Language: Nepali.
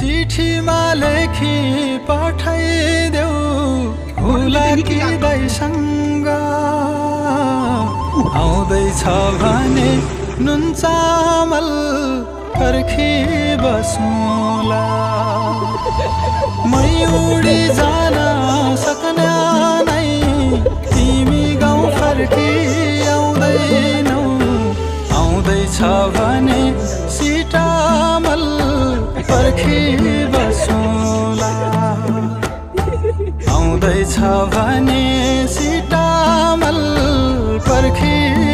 चिठीमा लेखी पठाइदेऊ हुलाकी दाइसँग आउँदैछ भने नुन चामल पर्खी बसौँला मै उडी जान सक्ने नै तिमी गाउँ फर्की आउँदैनौ आउँदैछ भने सिटामल पर्खी बसौँला आउँदैछ भने सिटामल पर्खी